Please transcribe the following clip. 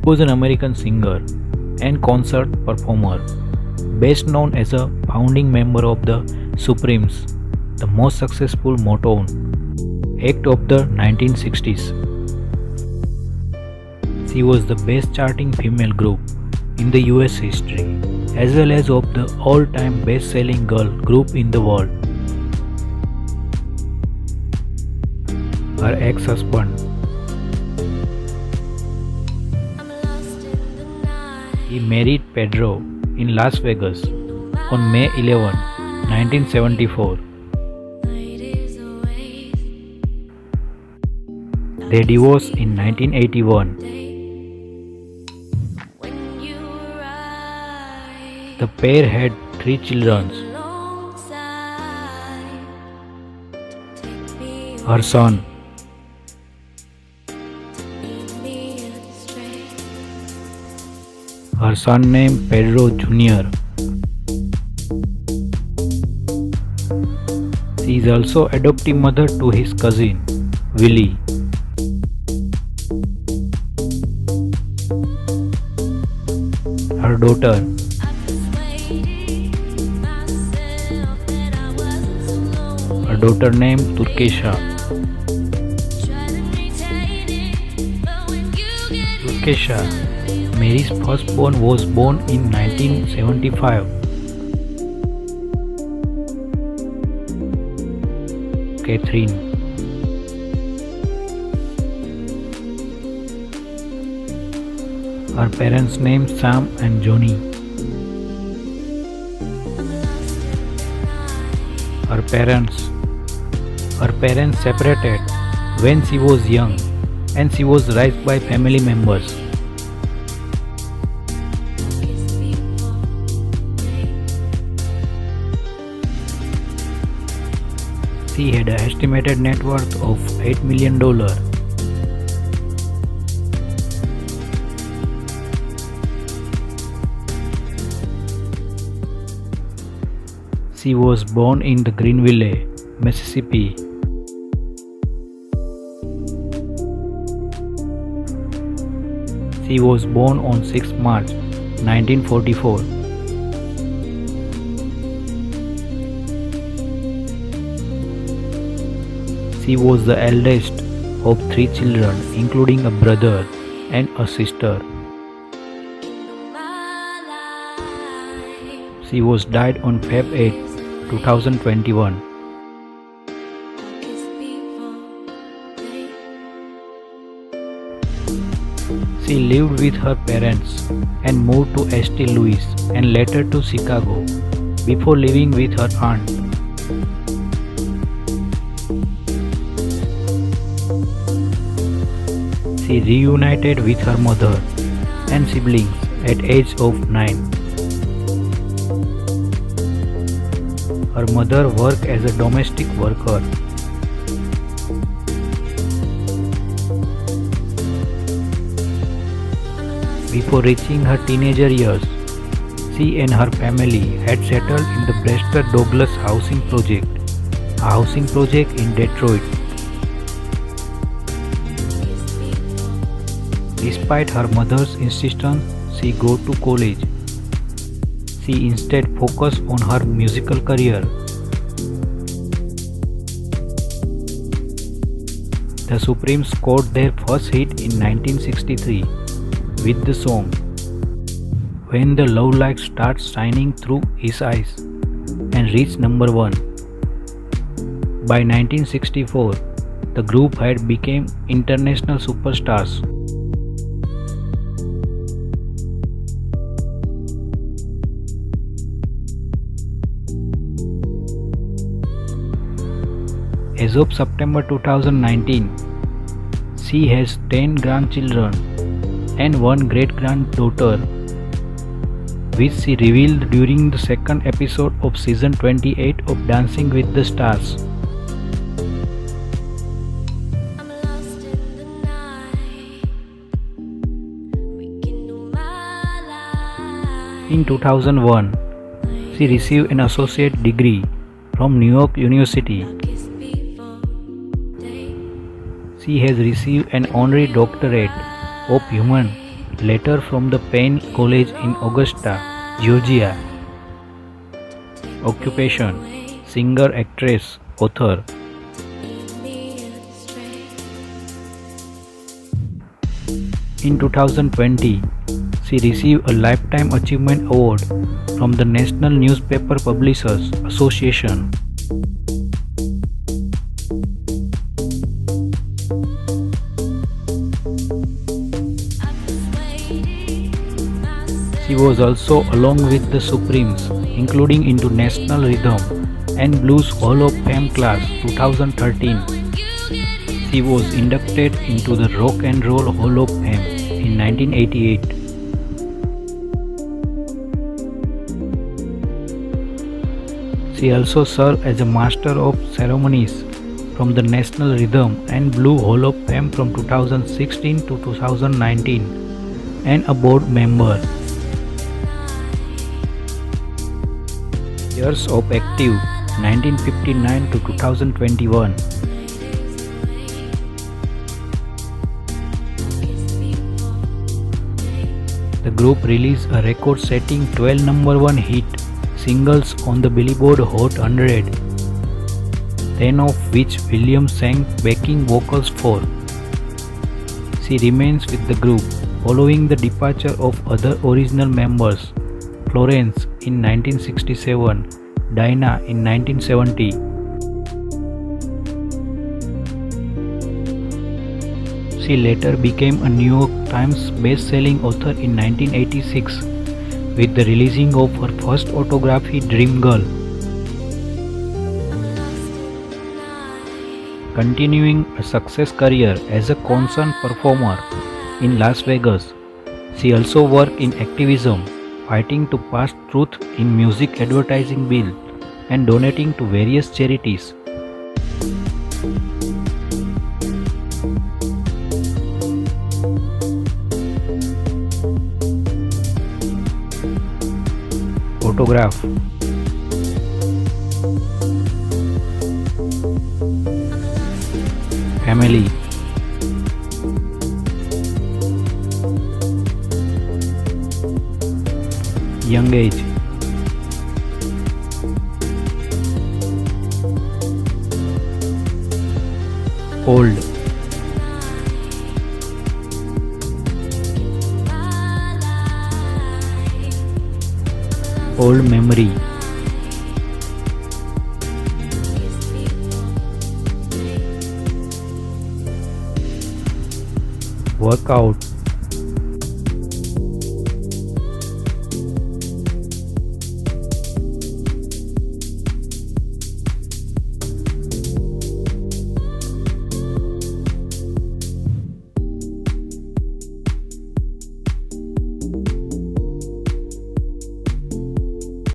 was an American singer and concert performer, best known as a founding member of the Supremes, the most successful Motown act of the 1960s. She was the best charting female group in the US history, as well as of the all-time best-selling girl group in the world. Her ex-husband, he married Pedro in Las Vegas on May 11, 1974. They divorced in 1981. The pair had 3 children. Her son, named Pedro Jr. She is also adoptive mother to his cousin, Willie. Her daughter, named Turkesha. Mary's firstborn, was born in 1975. Catherine. Her parents named Sam and Johnny. Her parents separated when she was young and she was raised by family members. She had an estimated net worth of $8 million. She was born in the Greenville, Mississippi. She was born on 6 March 1944. She was the eldest of 3 children, including a brother and a sister. She was died on February 8, 2021. She lived with her parents and moved to St. Louis and later to Chicago before living with her aunt. She reunited with her mother and siblings at age of 9. Her mother worked as a domestic worker. Before reaching her teenager years, she and her family had settled in the Brewster Douglas housing project, a housing project in Detroit. Despite her mother's insistence she go to college, she instead focused on her musical career. The Supremes scored their first hit in 1963 with the song "When the Love Light Starts Shining Through His Eyes" and reached number 1. By 1964, the group had become international superstars. As of September 2019, she has 10 grandchildren and 1 great-granddaughter, which she revealed during the second episode of season 28 of Dancing with the Stars. In 2001, she received an associate degree from New York University. She has received an honorary doctorate of human later from the Payne College in Augusta, Georgia. Occupation: singer, actress, author. In 2020, she received a Lifetime Achievement Award from the National Newspaper Publishers Association. She was also, along with the Supremes, including into National Rhythm and Blues Hall of Fame Class 2013. She was inducted into the Rock and Roll Hall of Fame in 1988. She also served as a Master of Ceremonies from the National Rhythm and Blues Hall of Fame from 2016 to 2019 and a board member. Years of active: 1959 to 2021. The group released a record-setting 12 #1 hit singles on the Billboard Hot 100, 10 of which Williams sang backing vocals for. She remains with the group following the departure of other original members: Florence in 1967, Dinah in 1970. She later became a New York Times best-selling author in 1986 with the releasing of her first autobiography, Dream Girl. Continuing a success career as a concert performer in Las Vegas, she also worked in activism, fighting to pass truth in music advertising bill and donating to various charities. Photograph: family, young age, old, old memory, workout,